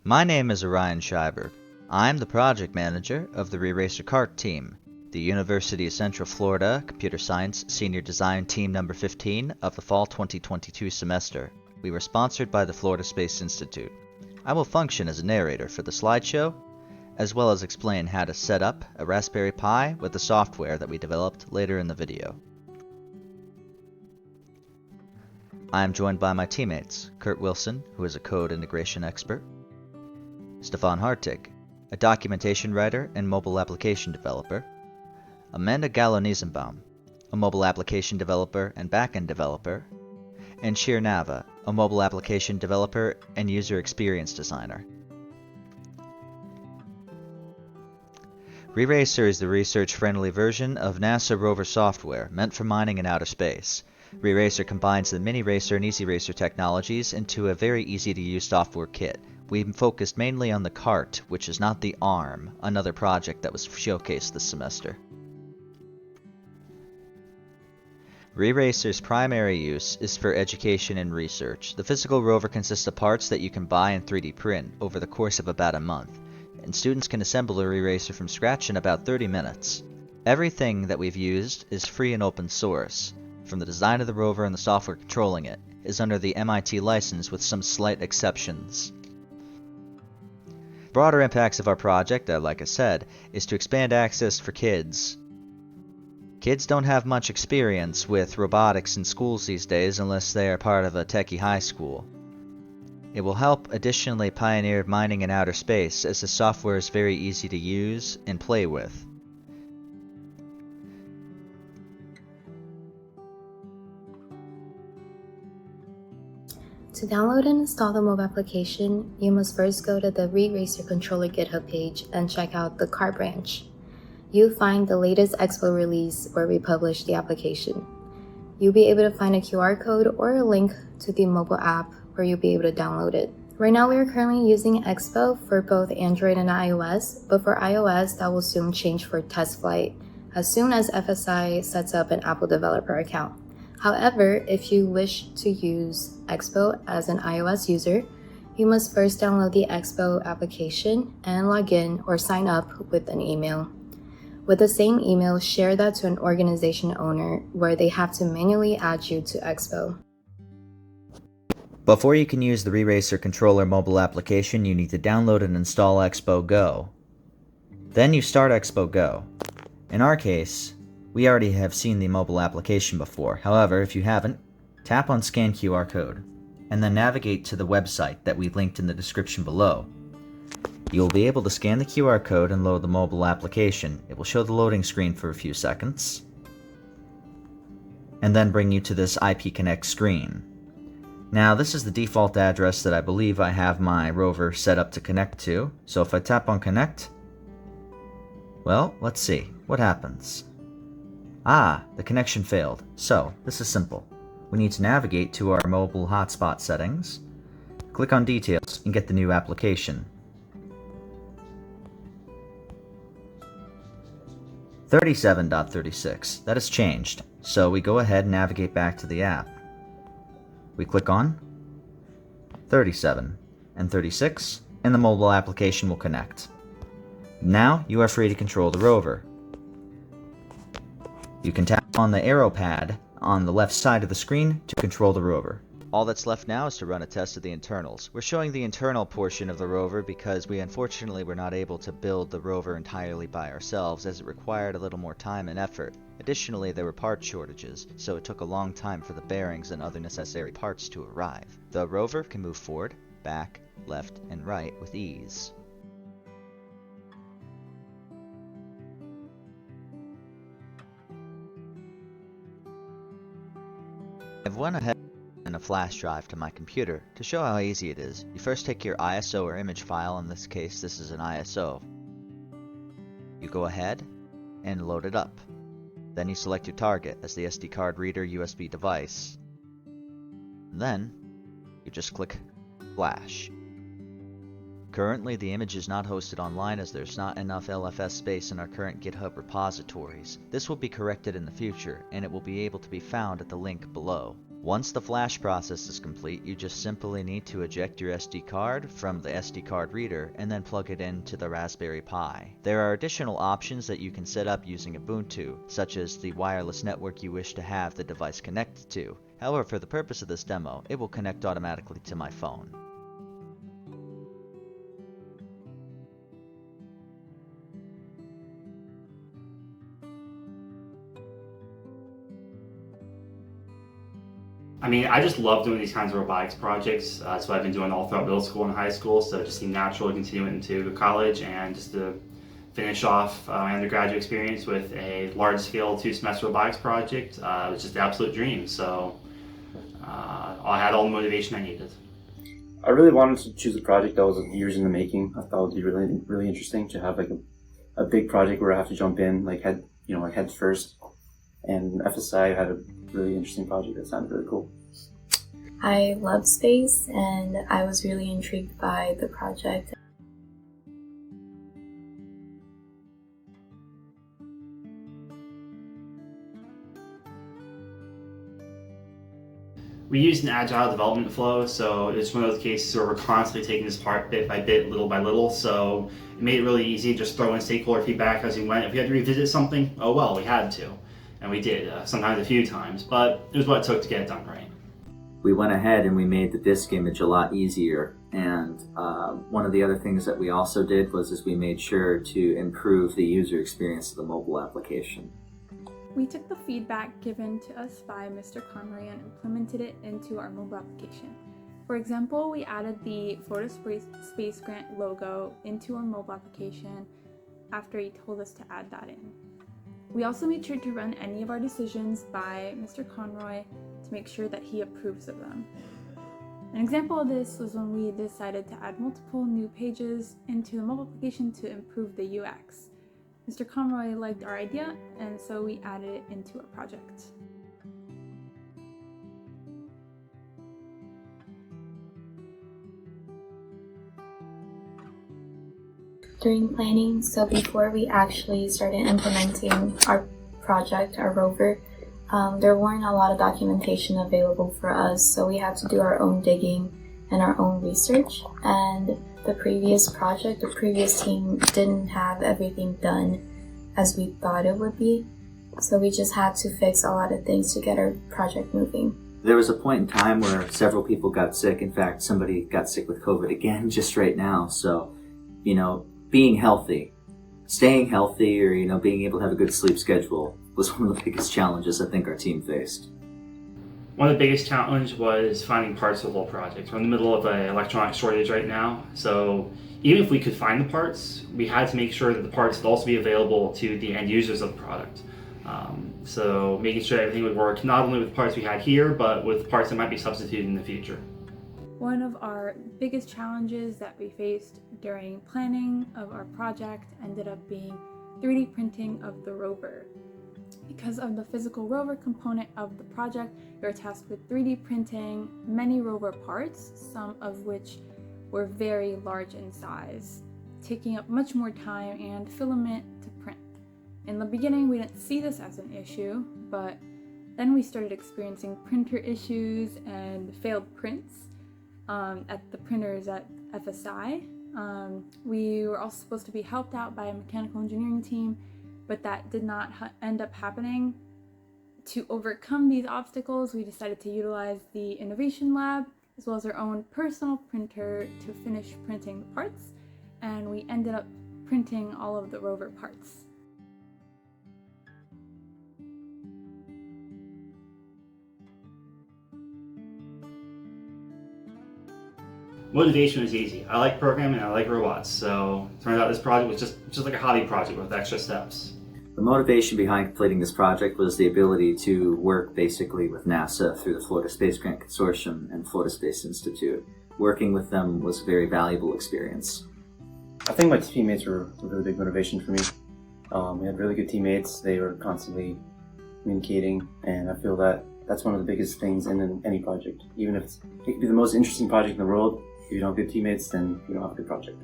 My name is Orion Schreiber. I'm the project manager of the RE-RASSOR Cart team, the University of Central Florida Computer Science Senior Design Team number 15 of the Fall 2022 semester. We were sponsored by the Florida Space Institute. I will function as a narrator for the slideshow, as well as explain how to set up a Raspberry Pi with the software that we developed later in the video. I am joined by my teammates, Kurt Wilson, who is a code integration expert, Stefan Hartig, a documentation writer and mobile application developer, Amanda Gallo-Niesenbaum, a mobile application developer and backend developer, and Shir Nava, a mobile application developer and user experience designer. RE-RASSOR is the research-friendly version of NASA rover software meant for mining in outer space. RE-RASSOR combines the Mini-RASSOR and Easy-RASSOR technologies into a very easy-to-use software kit. We focused mainly on the cart, which is not the arm, another project that was showcased this semester. RE-RASSOR's primary use is for education and research. The physical rover consists of parts that you can buy and 3D print over the course of about a month, and students can assemble a RE-RASSOR from scratch in about 30 minutes. Everything that we've used is free and open source. From the design of the rover and the software controlling it, is under the MIT license with some slight exceptions. Broader impacts of our project, like I said, is to expand access for kids. Kids don't have much experience with robotics in schools these days unless they are part of a techie high school. It will help additionally pioneer mining in outer space, as the software is very easy to use and play with. To download and install the mobile application, you must first go to the RE-RASSOR controller GitHub page and check out the Cart branch. You'll find the latest Expo release where we publish the application. You'll be able to find a QR code or a link to the mobile app where you'll be able to download it. Right now we are currently using Expo for both Android and iOS, but for iOS that will soon change for test flight as soon as FSI sets up an Apple developer account. However, if you wish to use Expo as an iOS user, you must first download the Expo application and log in or sign up with an email. With the same email, share that to an organization owner where they have to manually add you to Expo. Before you can use the RE-RASSOR controller mobile application, you need to download and install Expo Go. Then you start Expo Go. In our case, we already have seen the mobile application before. However, if you haven't, tap on Scan QR Code, and then navigate to the website that we linked in the description below. You will be able to scan the QR code and load the mobile application. It will show the loading screen for a few seconds, and then bring you to this IP Connect screen. Now, this is the default address that I believe I have my rover set up to connect to, so if I tap on Connect, well, let's see, what happens? Ah, the connection failed. So, this is simple. We need to navigate to our mobile hotspot settings, click on Details, and get the new application. 37.36. That has changed. So we go ahead and navigate back to the app. We click on 37 and 36, and the mobile application will connect. Now you are free to control the rover. You can tap on the arrow pad on the left side of the screen to control the rover. All that's left now is to run a test of the internals. We're showing the internal portion of the rover because we unfortunately were not able to build the rover entirely by ourselves, as it required a little more time and effort. Additionally, there were part shortages, so it took a long time for the bearings and other necessary parts to arrive. The rover can move forward, back, left, and right with ease. I've went ahead and a flash drive to my computer. To show how easy it is, you first take your ISO or image file. In this case, this is an ISO. You go ahead and load it up. Then you select your target as the SD card reader USB device. Then you just click Flash. Currently, the image is not hosted online as there's not enough LFS space in our current GitHub repositories. This will be corrected in the future, and it will be able to be found at the link below. Once the flash process is complete, you just simply need to eject your SD card from the SD card reader and then plug it into the Raspberry Pi. There are additional options that you can set up using Ubuntu, such as the wireless network you wish to have the device connected to. However, for the purpose of this demo, it will connect automatically to my phone. I mean, I just love doing these kinds of robotics projects. That's what I've been doing all throughout middle school and high school, so it just seemed natural to continue into college and just to finish off my undergraduate experience with a large-scale 2-semester robotics project. It was just the absolute dream, so I had all the motivation I needed. I really wanted to choose a project that was years in the making. I thought it would be really interesting to have like a big project where I have to jump in like head first. And FSI had a really interesting project that sounded really cool. I love space and I was really intrigued by the project. We used an agile development flow, so it's one of those cases where we're constantly taking this part bit by bit, little by little, so it made it really easy to just throw in stakeholder feedback as we went. If we had to revisit something, oh well, we had to. And we did, sometimes a few times, but it was what it took to get it done right. We went ahead and we made the disk image a lot easier, and one of the other things that we also did was we made sure to improve the user experience of the mobile application. We took the feedback given to us by Mr. Conroy and implemented it into our mobile application. For example, we added the Florida Space Grant logo into our mobile application after he told us to add that in. We also made sure to run any of our decisions by Mr. Conroy to make sure that he approves of them. An example of this was when we decided to add multiple new pages into the mobile application to improve the UX. Mr. Conroy liked our idea, and so we added it into our project. During planning, so before we actually started implementing our project, our rover, there weren't a lot of documentation available for us, so we had to do our own digging and our own research. And the previous project, the previous team didn't have everything done as we thought it would be, so we just had to fix a lot of things to get our project moving. There was a point in time where several people got sick. In fact, somebody got sick with COVID again just right now. So, being healthy, staying healthy, or, being able to have a good sleep schedule was one of the biggest challenges I think our team faced. One of the biggest challenges was finding parts for the whole project. We're in the middle of an electronic shortage right now, so even if we could find the parts, we had to make sure that the parts would also be available to the end users of the product. So making sure everything would work not only with the parts we had here, but with parts that might be substituted in the future. One of our biggest challenges that we faced during planning of our project ended up being 3D printing of the rover. Because of the physical rover component of the project, we were tasked with 3D printing many rover parts, some of which were very large in size, taking up much more time and filament to print. In the beginning, we didn't see this as an issue, but then we started experiencing printer issues and failed prints at the printers at FSI. We were also supposed to be helped out by a mechanical engineering team, but that did not end up happening. To overcome these obstacles, we decided to utilize the Innovation Lab as well as our own personal printer to finish printing the parts, and we ended up printing all of the rover parts. Motivation was easy. I like programming and I like robots, so it turned out this project was just like a hobby project with extra steps. The motivation behind completing this project was the ability to work basically with NASA through the Florida Space Grant Consortium and Florida Space Institute. Working with them was a very valuable experience. I think my teammates were a really big motivation for me. We had really good teammates. They were constantly communicating, and I feel that that's one of the biggest things in any project. Even if it could be the most interesting project in the world, if you don't have good teammates, then you don't have a good project.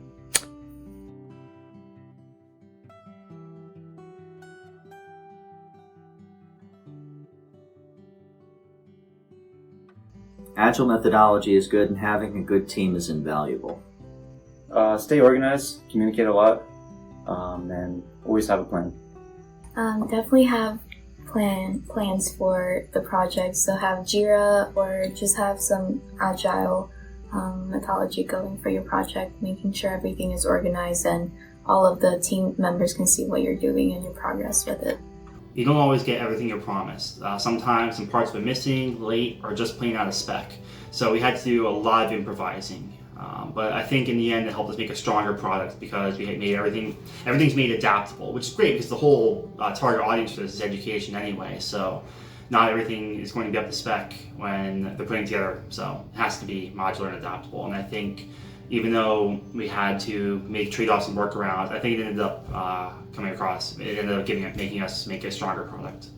Agile methodology is good, and having a good team is invaluable. Stay organized, communicate a lot, and always have a plan. Definitely have plans for the project. So have Jira or just have some agile methodology going for your project, making sure everything is organized and all of the team members can see what you're doing and your progress with it. You don't always get everything you're promised. Sometimes some parts were missing, late, or just plain out of spec. So we had to do a lot of improvising. But I think in the end it helped us make a stronger product because we made everything's made adaptable, which is great because the whole target audience for this is education anyway. So not everything is going to be up to spec when they're putting together. So it has to be modular and adaptable. And I think even though we had to make trade-offs and workarounds, I think it ended up coming across. It ended up making us make a stronger product.